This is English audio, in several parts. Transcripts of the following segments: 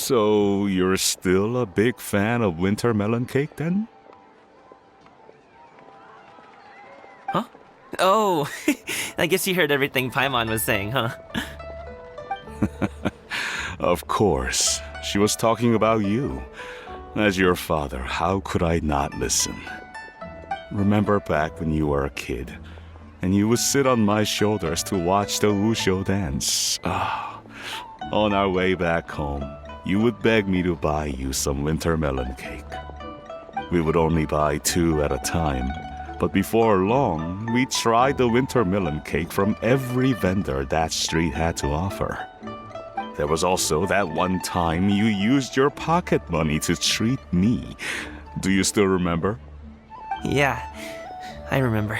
So, you're still a big fan of winter melon cake then? Huh? Oh, I guess you heard everything Paimon was saying, huh? Of course. She was talking about you. As your father, how could I not listen? Remember back when you were a kid, and you would sit on my shoulders to watch the Wushu dance. On our way back home, you would beg me to buy you some winter melon cake. We would only buy 2 at a time, but before long, we tried the winter melon cake from every vendor that street had to offer. There was also that one time you used your pocket money to treat me. Do you still remember? Yeah, I remember.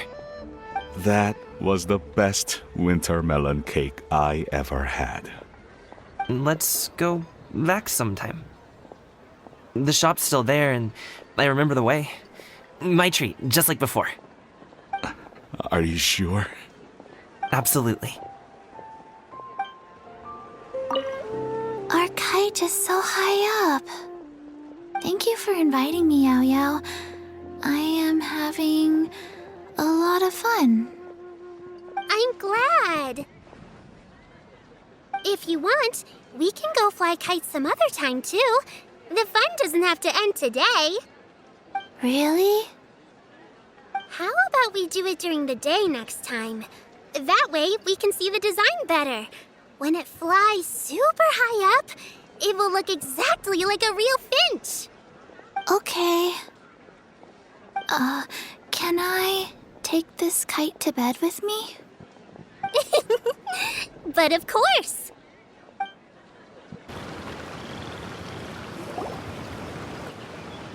That was the best winter melon cake I ever had. Let's go back sometime. The shop's still there, and I remember the way. My treat, just like before. Are you sure? Absolutely. Our kite is so high up. Thank you for inviting me, Yao Yao. I am having a lot of fun. I'm glad. If you want, we can go fly kites some other time, too. The fun doesn't have to end today. Really? How about we do it during the day next time? That way, we can see the design better. When it flies super high up, it will look exactly like a real finch. Okay. Can I take this kite to bed with me? But of course.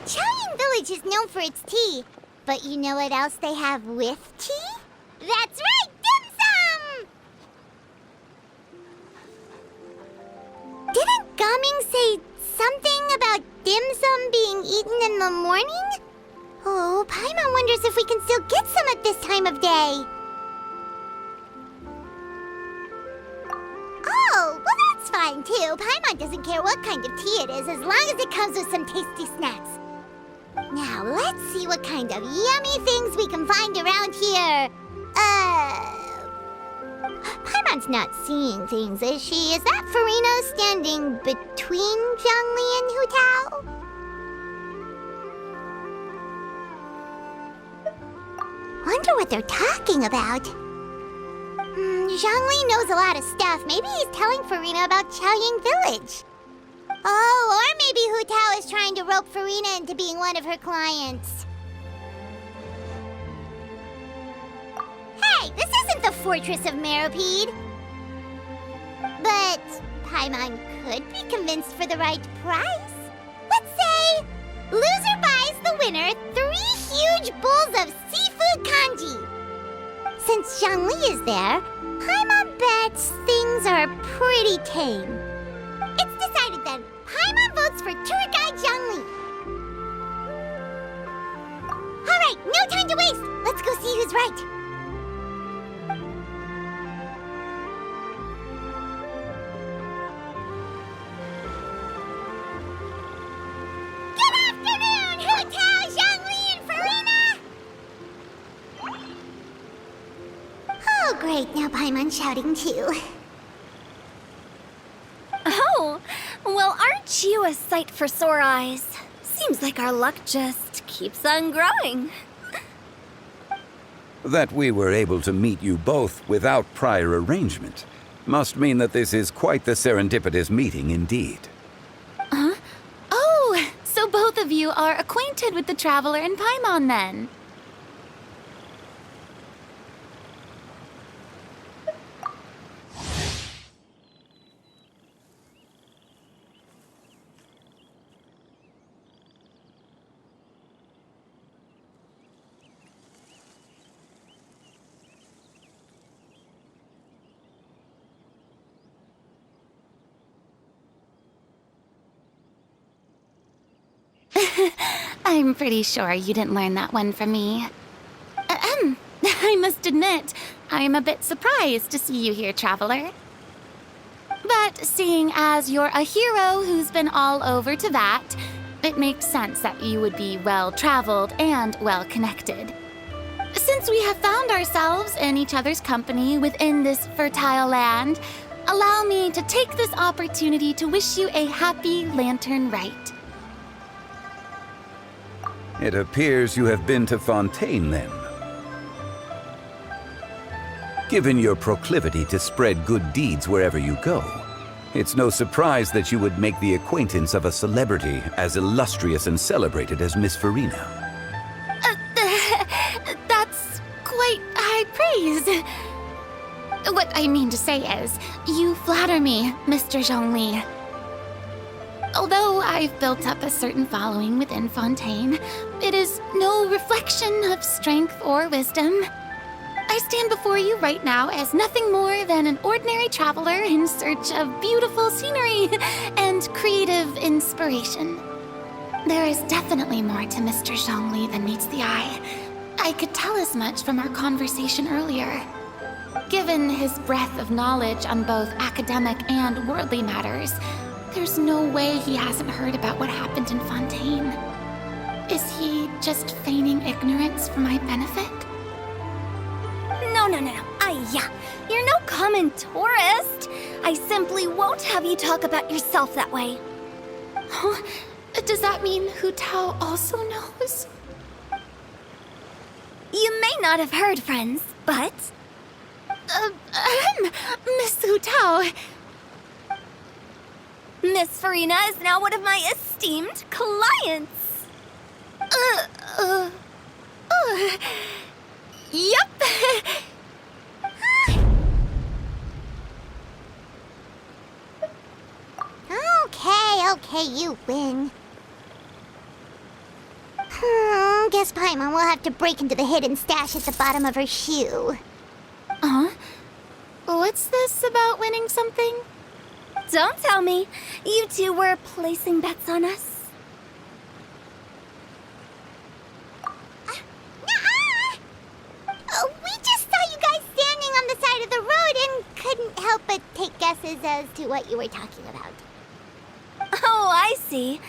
Chaoyang Village is known for its tea. But you know what else they have with tea? That's right, dim sum! Didn't Gaming say something about dim sum being eaten in the morning? Oh, Paimon wonders if we can still get some at this time of day. Oh, well that's fine too. Paimon doesn't care what kind of tea it is as long as it comes with some tasty snacks. Now, let's see what kind of yummy things we can find around here. Paimon's not seeing things, is she? Is that Farina standing between Zhongli and Hu Tao? Wonder what they're talking about. Zhongli knows a lot of stuff. Maybe he's telling Farina about Chaoyang Village. Oh, or maybe Hu Tao is trying to rope Farina into being one of her clients. Hey, this isn't the Fortress of Meropide. But Paimon could be convinced for the right price. Let's say loser buys the winner 3 huge bowls of seafood kanji. Since Zhongli is there, Paimon bets things are pretty tame. It's decided then. Paimon votes for tour guide Zhongli. All right, no time to waste. Let's go see who's right. Good afternoon, Hu Tao, Zhongli, and Farina. Oh, great. Now Paimon's shouting too. Oh, well, aren't you a sight for sore eyes? Seems like our luck just keeps on growing. That we were able to meet you both without prior arrangement must mean that this is quite the serendipitous meeting indeed. Huh? Oh, so both of you are acquainted with the Traveler and Paimon then? I'm pretty sure you didn't learn that one from me. I must admit, I'm a bit surprised to see you here, Traveler. But But seeing as you're a hero who's been all over to that, it makes sense that you would be well-traveled and well-connected. Since we have found ourselves in each other's company within this fertile land, allow me to take this opportunity to wish you a happy Lantern Rite. It appears you have been to Fontaine, then. Given your proclivity to spread good deeds wherever you go, it's no surprise that you would make the acquaintance of a celebrity as illustrious and celebrated as Miss Farina. That's quite high praise. What I mean to say is, you flatter me, Mr. Zhongli. Although I've built up a certain following within Fontaine, it is no reflection of strength or wisdom. I stand before you right now as nothing more than an ordinary traveler in search of beautiful scenery and creative inspiration. There is definitely more to Mr. Zhongli than meets the eye. I could tell as much from our conversation earlier. Given his breadth of knowledge on both academic and worldly matters, there's no way he hasn't heard about what happened in Fontaine. Is he just feigning ignorance for my benefit? No. Yeah. You're no common tourist. I simply won't have you talk about yourself that way. Oh, does that mean Hu Tao also knows? You may not have heard, friends, but... Miss Hu Tao. Miss Farina is now one of my esteemed clients. Yep. Okay, you win. Guess Paimon will have to break into the hidden stash at the bottom of her shoe. What's this about winning something? Don't tell me. You two were placing bets on us. We just saw you guys standing on the side of the road and couldn't help but take guesses as to what you were talking about. Oh, I see.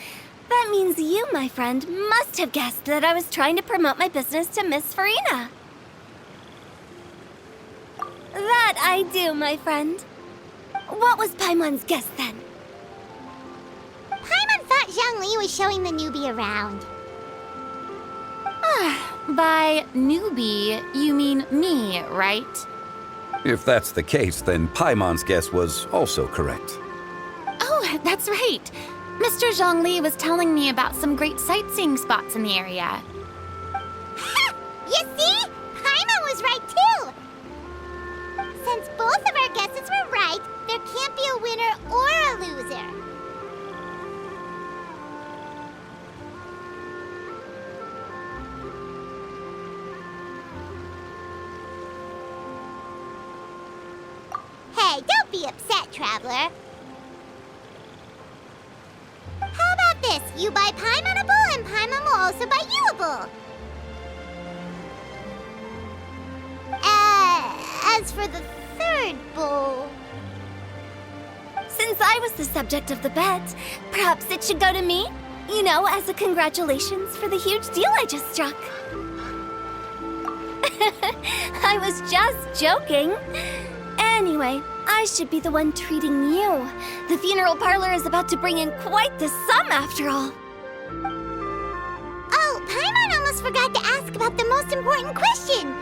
That means you, my friend, must have guessed that I was trying to promote my business to Miss Farina. That I do, my friend. What was Paimon's guess then? Paimon thought Zhongli was showing the newbie around. By newbie, you mean me, right? If that's the case, then Paimon's guess was also correct. Oh, that's right. Mr. Zhongli was telling me about some great sightseeing spots in the area. You see? Paimon was right too! Since both of our guesses were right, there can't be a winner or a loser. Hey, don't be upset, traveler. How about this? You buy Paimon a bowl, and Paimon will also buy you a bowl. As for the third bowl... Since I was the subject of the bet, perhaps it should go to me? You know, as a congratulations for the huge deal I just struck. I was just joking. Anyway, I should be the one treating you. The funeral parlor is about to bring in quite the sum after all. Oh, Paimon almost forgot to ask about the most important question.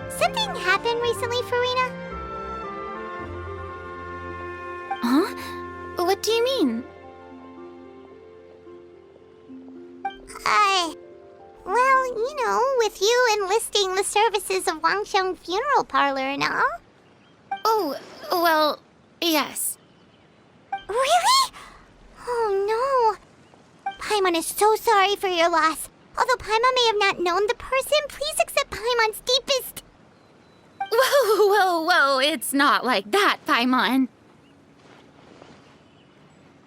Something happen recently, Farina? Huh? What do you mean? Well, you know, with you enlisting the services of Wangsheng Funeral Parlor and all. Oh, well, yes. Really? Oh no. Paimon is so sorry for your loss. Although Paimon may have not known the person, please accept Paimon's deepest... Whoa, it's not like that, Paimon.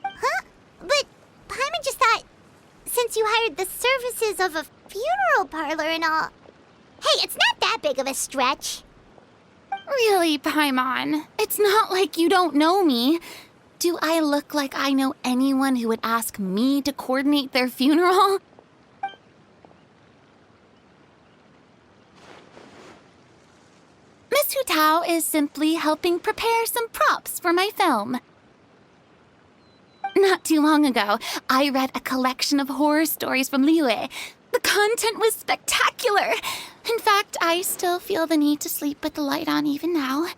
Huh? But Paimon just thought, since you hired the services of a funeral parlor and all... Hey, it's not that big of a stretch. Really? Really, Paimon, it's not like you don't know me. Do I look like I know anyone who would ask me to coordinate their funeral? Miss Hu Tao is simply helping prepare some props for my film. Not too long ago, I read a collection of horror stories from Liyue. The content was spectacular. In fact, I still feel the need to sleep with the light on even now.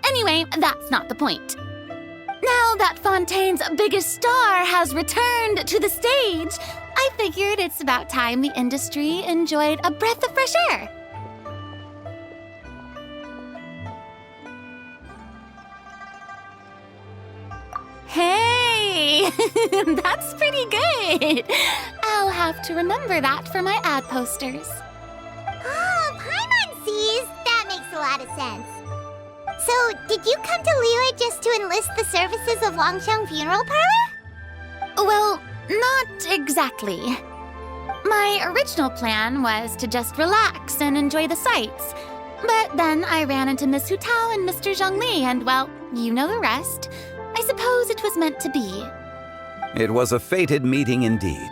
Anyway, that's not the point. Now that Fontaine's biggest star has returned to the stage, I figured it's about time the industry enjoyed a breath of fresh air. Hey, that's pretty good. I'll have to remember that for my ad posters. Oh, Paimon sees. That makes a lot of sense. So, did you come to Liyue just to enlist the services of Longsheng Funeral Parlor? Well, not exactly. My original plan was to just relax and enjoy the sights. But then I ran into Miss Hu Tao and Mr. Zhongli, and well, you know the rest. I suppose it was meant to be. It was a fated meeting indeed.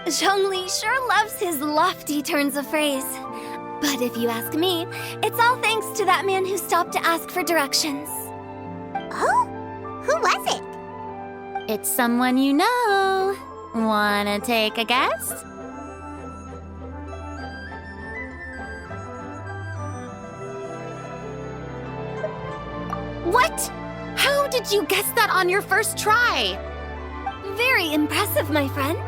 Zhongli sure loves his lofty turns of phrase. But if you ask me, it's all thanks to that man who stopped to ask for directions. Oh? Who was it? It's someone you know. Wanna take a guess? What? How did you guess that on your first try? Very impressive, my friend.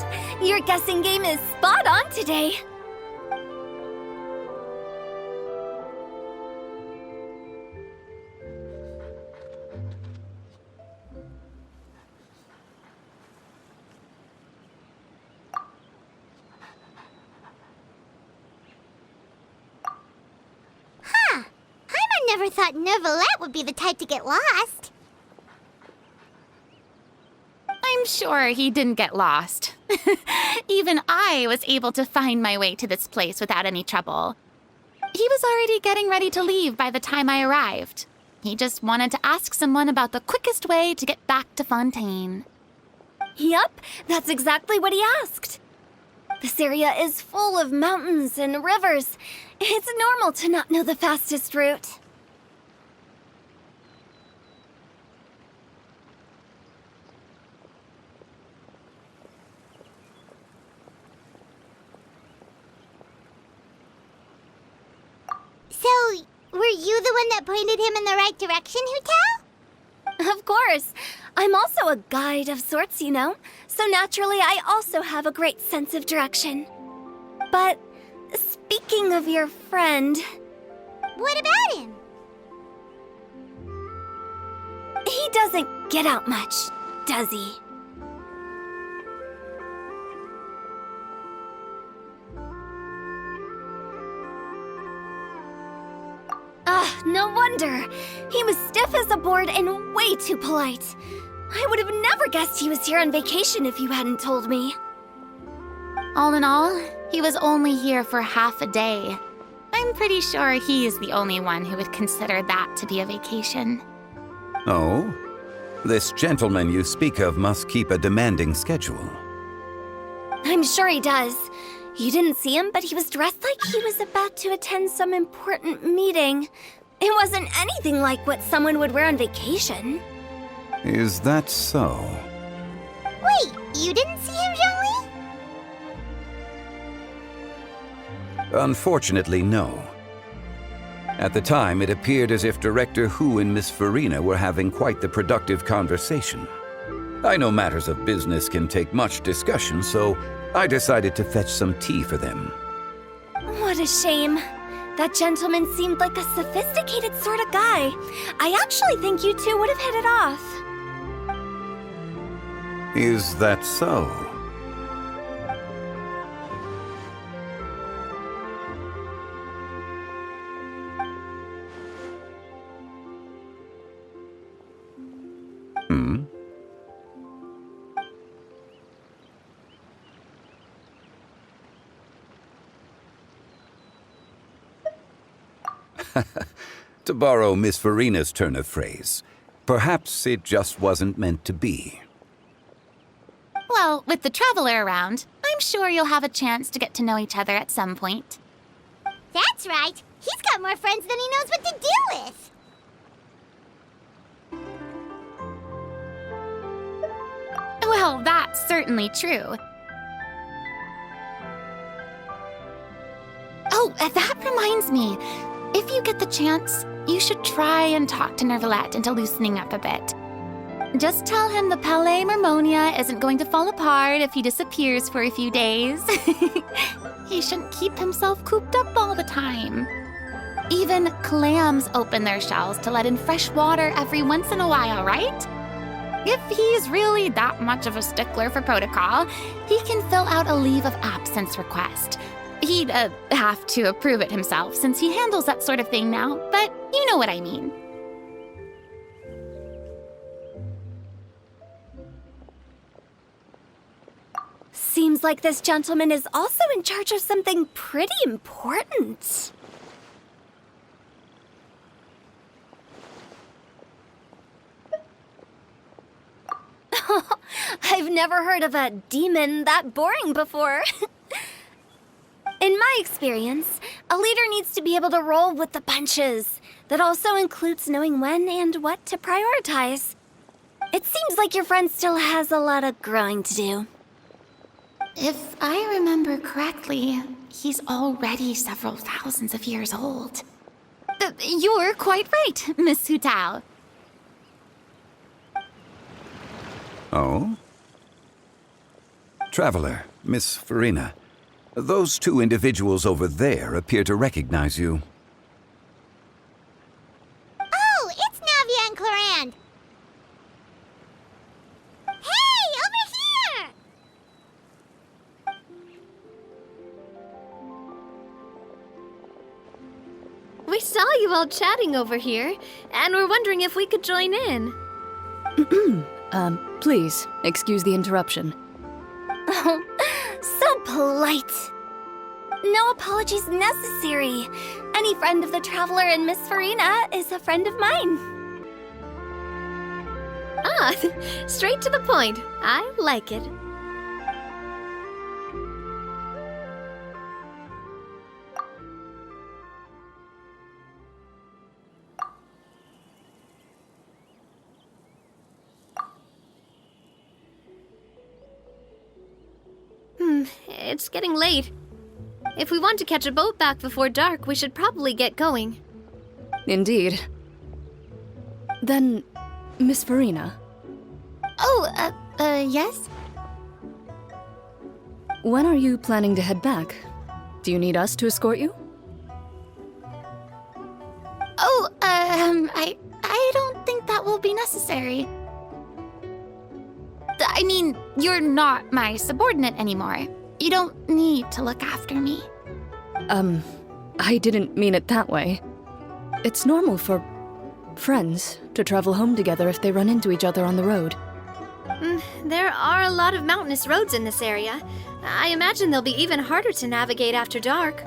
Your guessing game is spot on today. I never thought Neuvillette would be the type to get lost. I'm sure he didn't get lost. Even I was able to find my way to this place without any trouble. He was already getting ready to leave by the time I arrived. He just wanted to ask someone about the quickest way to get back to Fontaine. Yup, that's exactly what he asked. This area is full of mountains and rivers. It's normal to not know the fastest route. So, were you the one that pointed him in the right direction, Hu Tao? Of course. I'm also a guide of sorts, you know. So naturally, I also have a great sense of direction. But speaking of your friend... What about him? He doesn't get out much, does he? No wonder. He was stiff as a board and way too polite. I would have never guessed he was here on vacation if you hadn't told me. All in all, he was only here for half a day. I'm pretty sure he's the only one who would consider that to be a vacation. Oh? This gentleman you speak of must keep a demanding schedule. I'm sure he does. You didn't see him, but he was dressed like he was about to attend some important meeting. It wasn't anything like what someone would wear on vacation. Is that so? Wait, you didn't see him, Zhongli? Unfortunately, no. At the time, it appeared as if Director Hu and Miss Farina were having quite the productive conversation. I know matters of business can take much discussion, so I decided to fetch some tea for them. What a shame. That gentleman seemed like a sophisticated sort of guy. I actually think you two would have hit it off. Is that so? Hmm? To borrow Miss Farina's turn of phrase, perhaps it just wasn't meant to be. Well, with the Traveler around, I'm sure you'll have a chance to get to know each other at some point. That's right. He's got more friends than he knows what to do with. Well, that's certainly true. Oh, that reminds me. If you get the chance, you should try and talk to Nervalette into loosening up a bit. Just tell him the Palais Mermonia isn't going to fall apart if he disappears for a few days. He shouldn't keep himself cooped up all the time. Even clams open their shells to let in fresh water every once in a while, right? If he's really that much of a stickler for protocol, he can fill out a leave of absence request. He'd have to approve it himself since he handles that sort of thing now, but you know what I mean. Seems like this gentleman is also in charge of something pretty important. I've never heard of a demon that boring before. In my experience, a leader needs to be able to roll with the punches. That also includes knowing when and what to prioritize. It seems like your friend still has a lot of growing to do. If I remember correctly, he's already several thousands of years old. You're quite right, Miss Hu Tao. Oh? Traveler, Miss Farina, those two individuals over there appear to recognize you. Oh, it's Navia and Clorand. Hey, over here! We saw you all chatting over here, and we're wondering if we could join in. Please, excuse the interruption. Oh, so polite. No apologies necessary. Any friend of the Traveler and Miss Farina is a friend of mine. Ah, straight to the point. I like it. It's getting late. If we want to catch a boat back before dark, we should probably get going. Indeed. Then, Miss Farina, Oh, yes? when are you planning to head back? Do you need us to escort you? Oh, I don't think that will be necessary. I mean, you're not my subordinate anymore. You don't need to look after me. I didn't mean it that way. It's normal for friends to travel home together if they run into each other on the road. There are a lot of mountainous roads in this area. I imagine they'll be even harder to navigate after dark.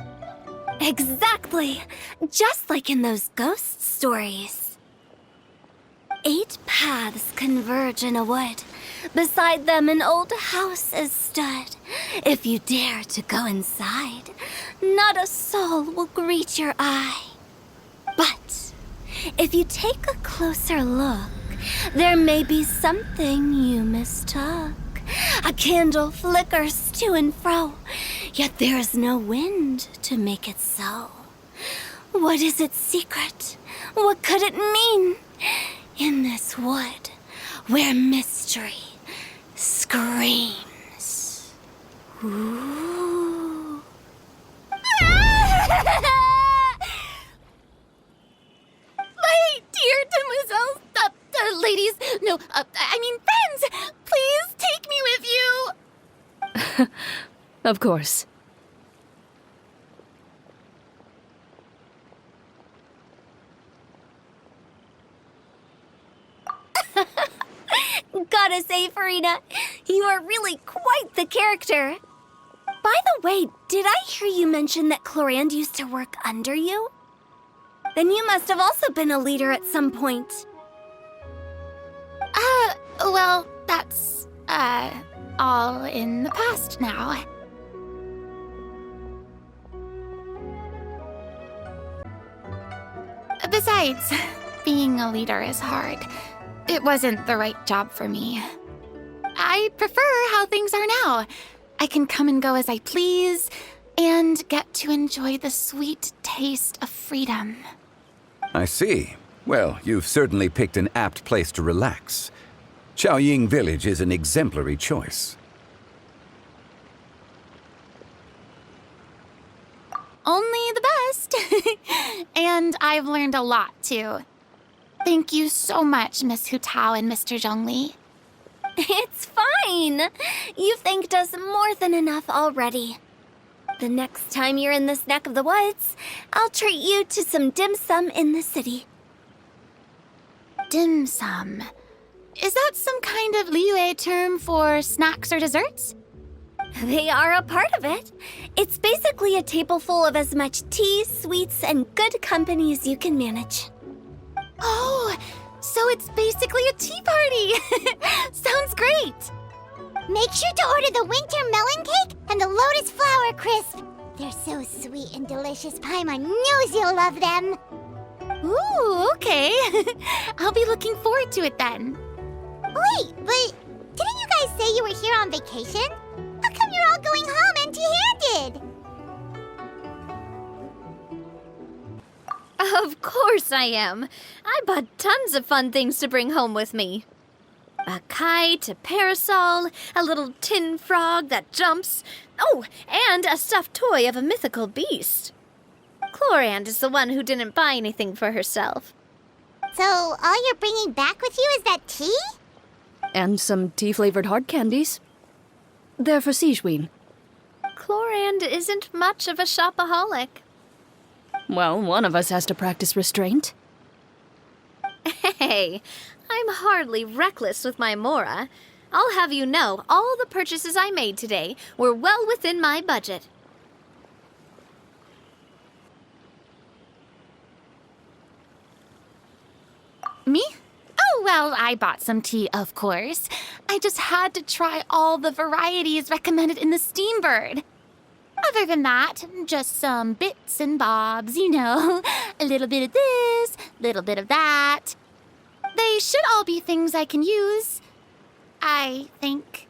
Exactly. Just like in those ghost stories. 8 paths converge in a wood. Beside them an old house is stood. If you dare to go inside, not a soul will greet your eye. But if you take a closer look, there may be something you mistook. A candle flickers to and fro, yet there is no wind to make it so. What is its secret? What could it mean? In this wood, where mystery screams. Ooh. My dear demoiselles, ladies, no, I mean friends, please take me with you. Of course. Gotta say, Farina, you are really quite the character. By the way, did I hear you mention that Clorand used to work under you? Then you must have also been a leader at some point. Well, that's, all in the past now. Besides, being a leader is hard. It wasn't the right job for me. I prefer how things are now. I can come and go as I please, and get to enjoy the sweet taste of freedom. I see. Well, you've certainly picked an apt place to relax. Xiaoying Village is an exemplary choice. Only the best. And I've learned a lot, too. Thank you so much, Miss Hu Tao and Mr. Zhongli. It's fine. You've thanked us more than enough already. The next time you're in this neck of the woods, I'll treat you to some dim sum in the city. Dim sum. Is that some kind of Liyue term for snacks or desserts? They are a part of it. It's basically a table full of as much tea, sweets, and good company as you can manage. Oh, so it's basically a tea party. Sounds great. Make sure to order the winter melon cake and the lotus flower crisp. They're so sweet and delicious. Paimon knows you'll love them. Ooh, okay. I'll be looking forward to it then. Wait, but didn't you guys say you were here on vacation? How come you're all going home empty-handed? Of course I am. I bought tons of fun things to bring home with me. A kite, a parasol, a little tin frog that jumps. Oh, and a stuffed toy of a mythical beast. Chlorand is the one who didn't buy anything for herself. So all you're bringing back with you is that tea? And some tea-flavored hard candies. They're for Sigewin. Chlorand isn't much of a shopaholic. Well, one of us has to practice restraint. Hey, I'm hardly reckless with my Mora. I'll have you know, all the purchases I made today were well within my budget. Me? Oh, well, I bought some tea, of course. I just had to try all the varieties recommended in the Steambird. Other than that, just some bits and bobs, you know. A little bit of this, little bit of that. They should all be things I can use, I think.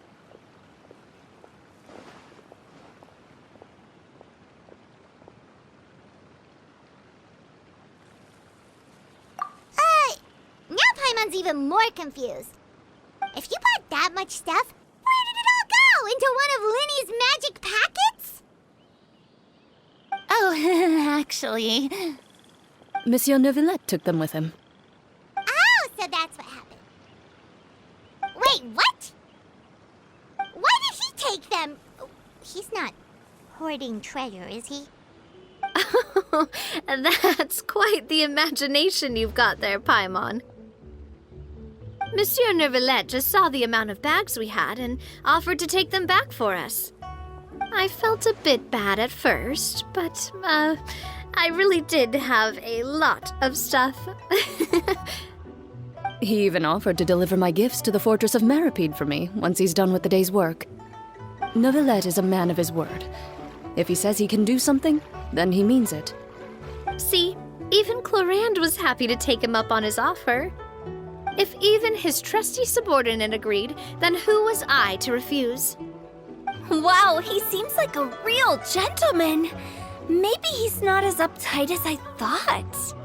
Now Paimon's even more confused. If you bought that much stuff, where did it all go? Into one of Linny's magic packets? Oh, actually. Monsieur Neuvillette took them with him. Oh, so that's what happened. Wait, what? Why did he take them? He's not hoarding treasure, is he? That's quite the imagination you've got there, Paimon. Monsieur Neuvillette just saw the amount of bags we had and offered to take them back for us. I felt a bit bad at first, but, I really did have a lot of stuff. He even offered to deliver my gifts to the Fortress of Maripede for me once he's done with the day's work. Neuvillette is a man of his word. If he says he can do something, then he means it. See, even Chlorand was happy to take him up on his offer. If even his trusty subordinate agreed, then who was I to refuse? Wow, he seems like a real gentleman. Maybe he's not as uptight as I thought.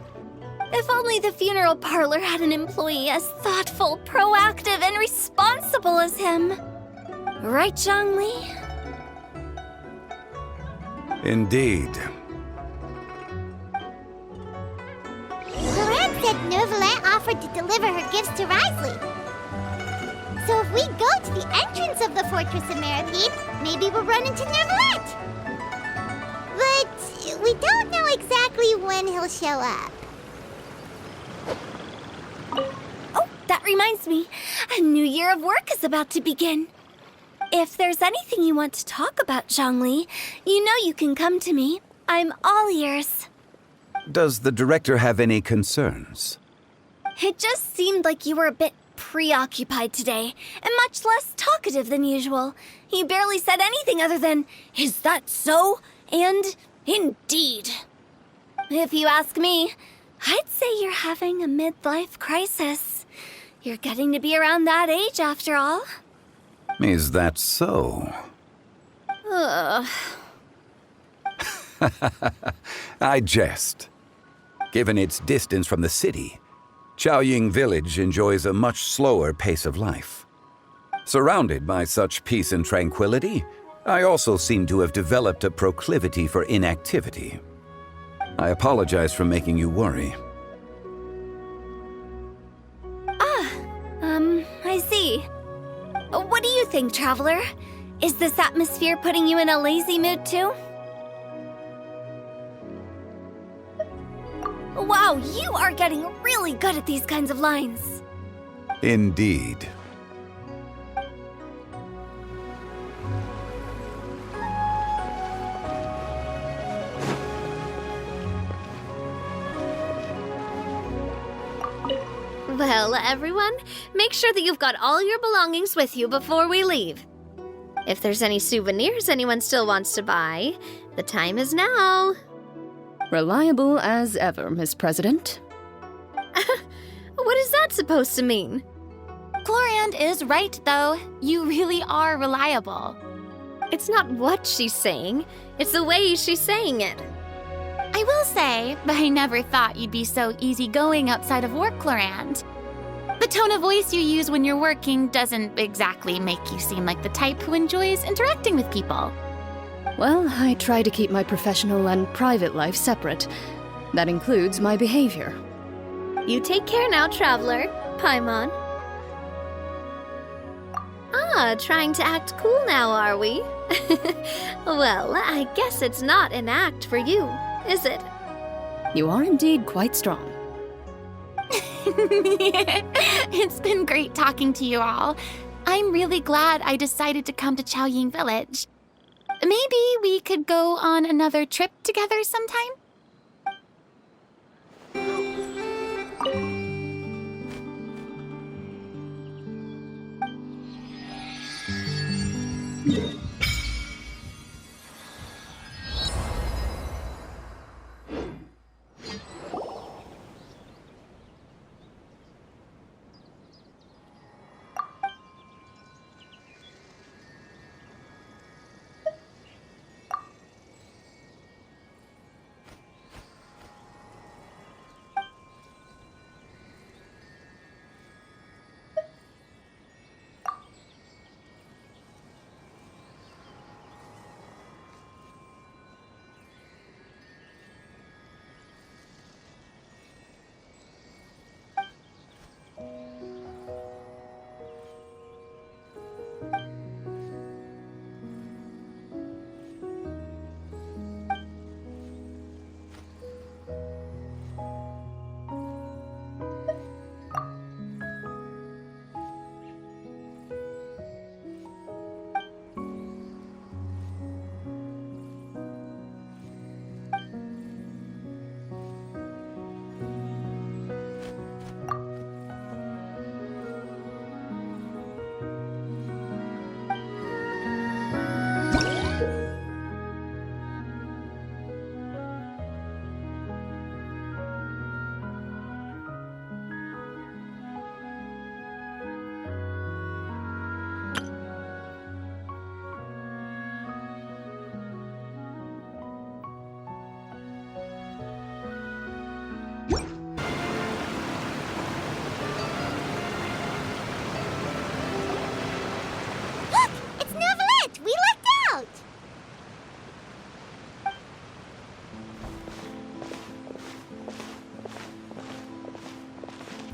If only the funeral parlor had an employee as thoughtful, proactive, and responsible as him. Right, Zhongli? Indeed. Chlorand said Neuvillette offered to deliver her gifts to Risley. So if we go to the entrance of the Fortress of Maripede, maybe we'll run into Neuvillette. But we don't know exactly when he'll show up. Oh, that reminds me. A new year of work is about to begin. If there's anything you want to talk about, Zhongli, you know you can come to me. I'm all ears. Does the director have any concerns? It just seemed like you were a bit preoccupied today, and much less talkative than usual. You barely said anything other than, "Is that so?" and "Indeed." If you ask me, I'd say you're having a midlife crisis. You're getting to be around that age after all. Is that so? Ugh. I jest. Given its distance from the city, Chaoying Village enjoys a much slower pace of life. Surrounded by such peace and tranquility, I also seem to have developed a proclivity for inactivity. I apologize for making you worry. I see. What do you think, Traveler? Is this atmosphere putting you in a lazy mood too? Wow, you are getting really good at these kinds of lines. Indeed. Well, everyone, make sure that you've got all your belongings with you before we leave. If there's any souvenirs anyone still wants to buy, the time is now. Reliable as ever, Miss President. What is that supposed to mean? Clorand is right, though. You really are reliable. It's not what she's saying, it's the way she's saying it. I will say, I never thought you'd be so easygoing outside of work, Clorand. The tone of voice you use when you're working doesn't exactly make you seem like the type who enjoys interacting with people. Well, I try to keep my professional and private life separate. That includes my behavior. You take care now, Traveler. Paimon. Trying to act cool now, are we? Well, I guess it's not an act for you, is it? You are indeed quite strong. It's been great talking to you all. I'm really glad I decided to come to Chaoying Village. Maybe we could go on another trip together sometime?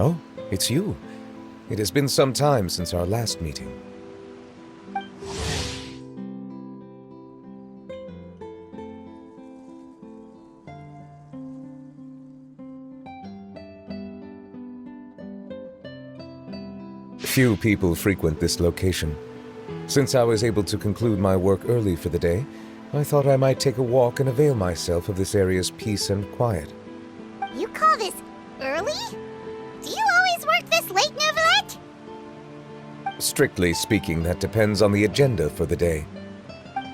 Oh, it's you. It has been some time since our last meeting. Few people frequent this location. Since I was able to conclude my work early for the day, I thought I might take a walk and avail myself of this area's peace and quiet. call this early? Do you always work this late, Novelette? Strictly speaking, that depends on the agenda for the day.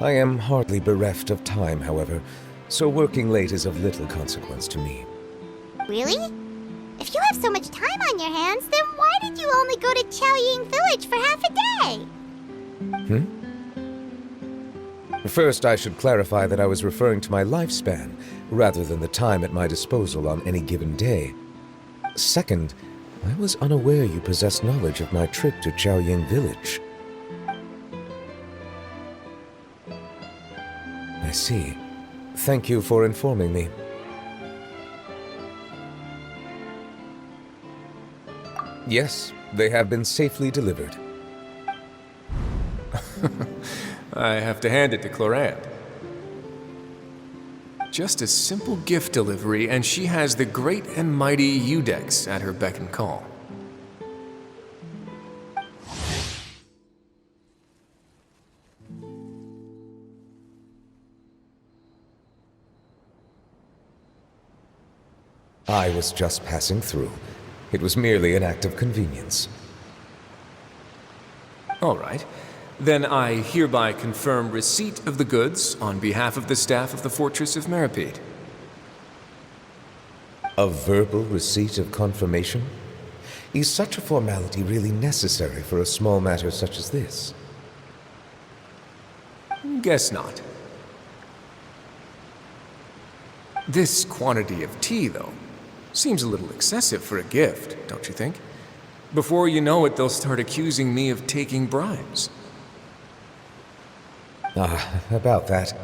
I am hardly bereft of time, however, so working late is of little consequence to me. Really? If you have so much time on your hands, then why did you only go to Chaoying Village for half a day? First, I should clarify that I was referring to my lifespan, rather than the time at my disposal on any given day. Second, I was unaware you possessed knowledge of my trip to Chaoying Village. I see. Thank you for informing me. Yes, they have been safely delivered. I have to hand it to Clorand. Just a simple gift delivery, and she has the great and mighty Udex at her beck and call. I was just passing through. It was merely an act of convenience. All right. Then I hereby confirm receipt of the goods on behalf of the staff of the Fortress of Meripede. A verbal receipt of confirmation? Is such a formality really necessary for a small matter such as this? Guess not. This quantity of tea, though, seems a little excessive for a gift, don't you think? Before you know it, they'll start accusing me of taking bribes. About that.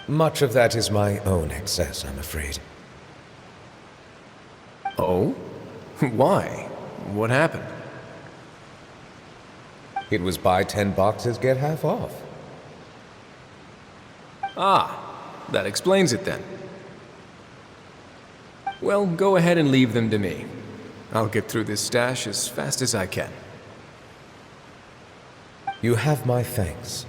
Much of that is my own excess, I'm afraid. Oh? Why? What happened? It was buy 10 boxes, get half off. That explains it then. Well, go ahead and leave them to me. I'll get through this stash as fast as I can. You have my thanks.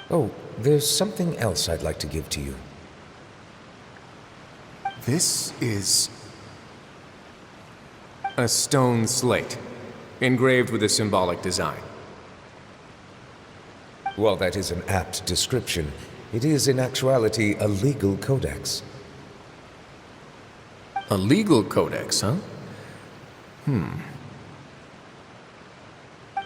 Oh, there's something else I'd like to give to you. This is a stone slate, engraved with a symbolic design. While that is an apt description, it is in actuality a legal codex. A legal codex, huh?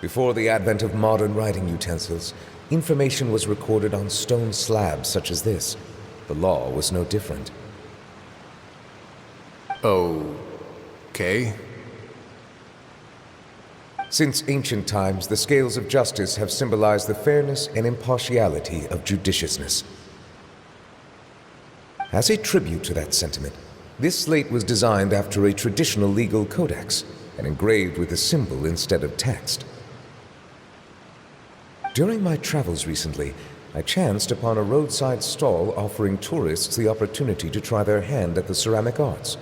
Before the advent of modern writing utensils, information was recorded on stone slabs such as this. The law was no different. Okay. Since ancient times, the scales of justice have symbolized the fairness and impartiality of judiciousness. As a tribute to that sentiment, this slate was designed after a traditional legal codex and engraved with a symbol instead of text. During my travels recently, I chanced upon a roadside stall offering tourists the opportunity to try their hand at the ceramic arts,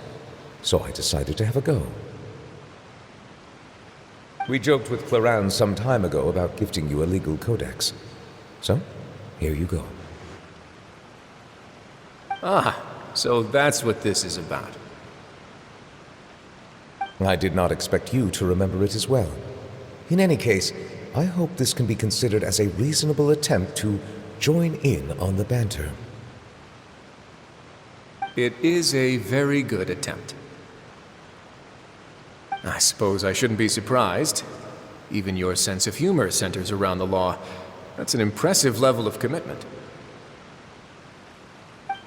so I decided to have a go. We joked with Clorand some time ago about gifting you a legal codex. So, here you go. So that's what this is about. I did not expect you to remember it as well. In any case, I hope this can be considered as a reasonable attempt to join in on the banter. It is a very good attempt. I suppose I shouldn't be surprised. Even your sense of humor centers around the law. That's an impressive level of commitment.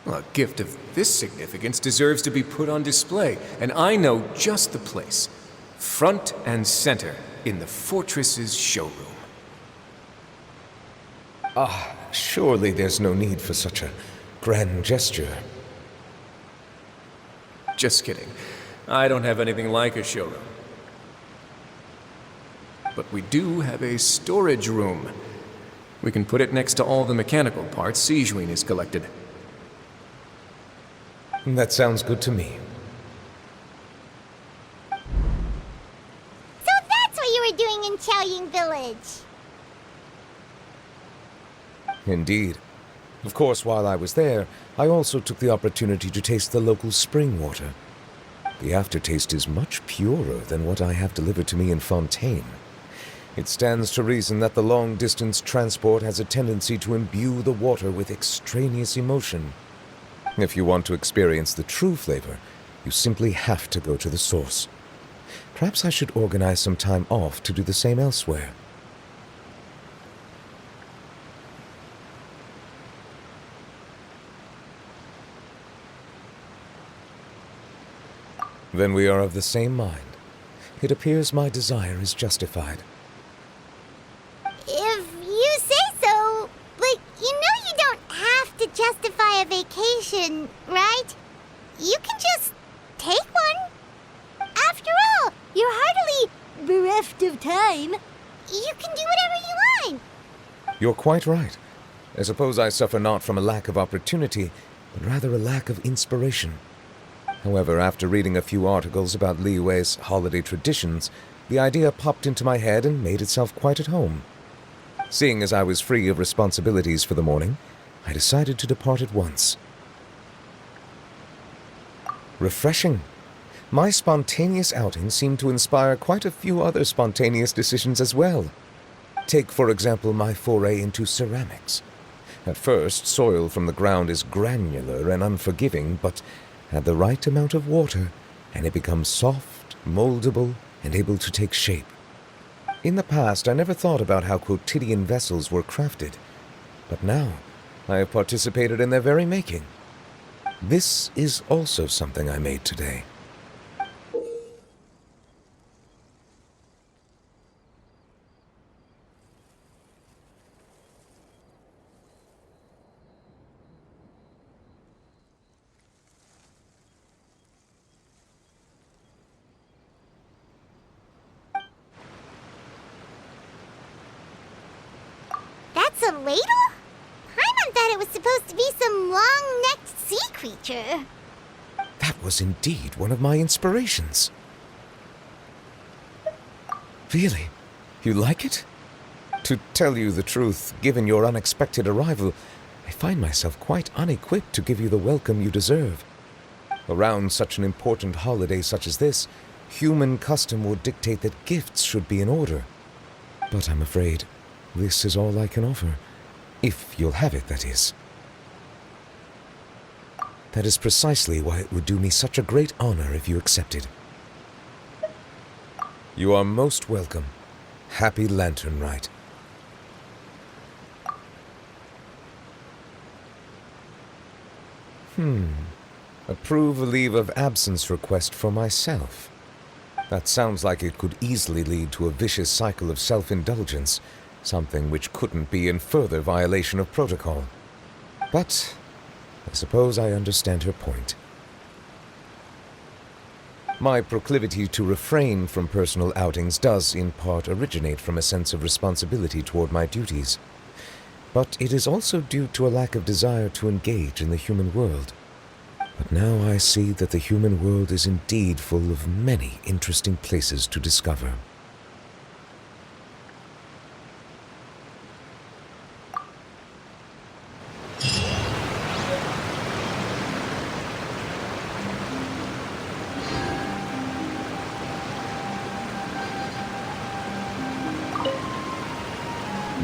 A gift of this significance deserves to be put on display, and I know just the place. Front and center in the fortress's showroom. Surely there's no need for such a grand gesture. Just kidding. I don't have anything like a showroom. But we do have a storage room. We can put it next to all the mechanical parts Sijuin has collected. That sounds good to me. So that's what you were doing in Chaoying Village. Indeed. Of course, while I was there, I also took the opportunity to taste the local spring water. The aftertaste is much purer than what I have delivered to me in Fontaine. It stands to reason that the long-distance transport has a tendency to imbue the water with extraneous emotion. If you want to experience the true flavor, you simply have to go to the source. Perhaps I should organize some time off to do the same elsewhere. Then we are of the same mind. It appears my desire is justified. If you say so, but you know you don't have to justify a vacation, right? You can just take one. After all, you're hardly bereft of time. You can do whatever you want. You're quite right. I suppose I suffer not from a lack of opportunity, but rather a lack of inspiration. However, after reading a few articles about Liyue's holiday traditions, the idea popped into my head and made itself quite at home. Seeing as I was free of responsibilities for the morning, I decided to depart at once. Refreshing. My spontaneous outing seemed to inspire quite a few other spontaneous decisions as well. Take, for example, my foray into ceramics. At first, soil from the ground is granular and unforgiving, but add the right amount of water, and it becomes soft, moldable, and able to take shape. In the past, I never thought about how quotidian vessels were crafted, but now I have participated in their very making. This is also something I made today. That's a ladle? Paimon thought it was supposed to be some long-necked sea creature. That was indeed one of my inspirations. Really? You like it? To tell you the truth, given your unexpected arrival, I find myself quite unequipped to give you the welcome you deserve. Around such an important holiday such as this, human custom would dictate that gifts should be in order. But I'm afraid this is all I can offer. If you'll have it, that is. That is precisely why it would do me such a great honor if you accepted. You are most welcome. Happy Lantern Rite. Approve a leave of absence request for myself. That sounds like it could easily lead to a vicious cycle of self-indulgence, something which couldn't be in further violation of protocol. But I suppose I understand her point. My proclivity to refrain from personal outings does in part originate from a sense of responsibility toward my duties. But it is also due to a lack of desire to engage in the human world. But now I see that the human world is indeed full of many interesting places to discover.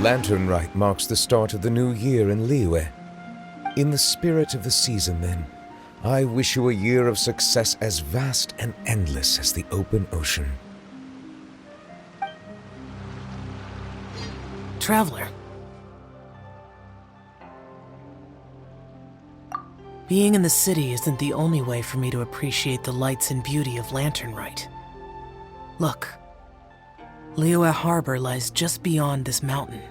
Lantern Rite marks the start of the new year in Liyue. In the spirit of the season, then, I wish you a year of success as vast and endless as the open ocean. Traveler. Being in the city isn't the only way for me to appreciate the lights and beauty of Lantern Rite. Look, Liyue Harbor lies just beyond this mountain.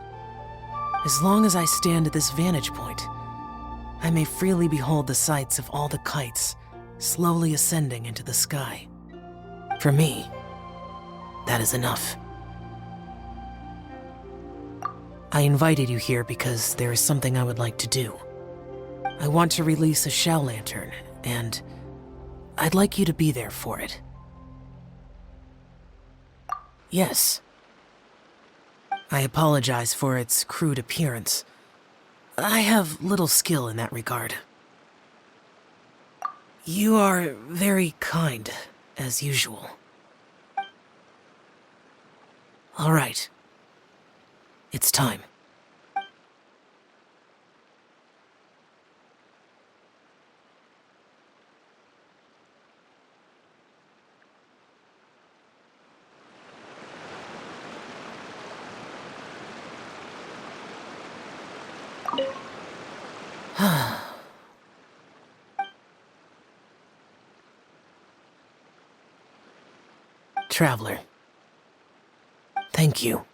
As long as I stand at this vantage point, I may freely behold the sights of all the kites slowly ascending into the sky. For me, that is enough. I invited you here because there is something I would like to do. I want to release a shell lantern, and I'd like you to be there for it. Yes. I apologize for its crude appearance. I have little skill in that regard. You are very kind, as usual. All right. It's time. Traveler. Thank you.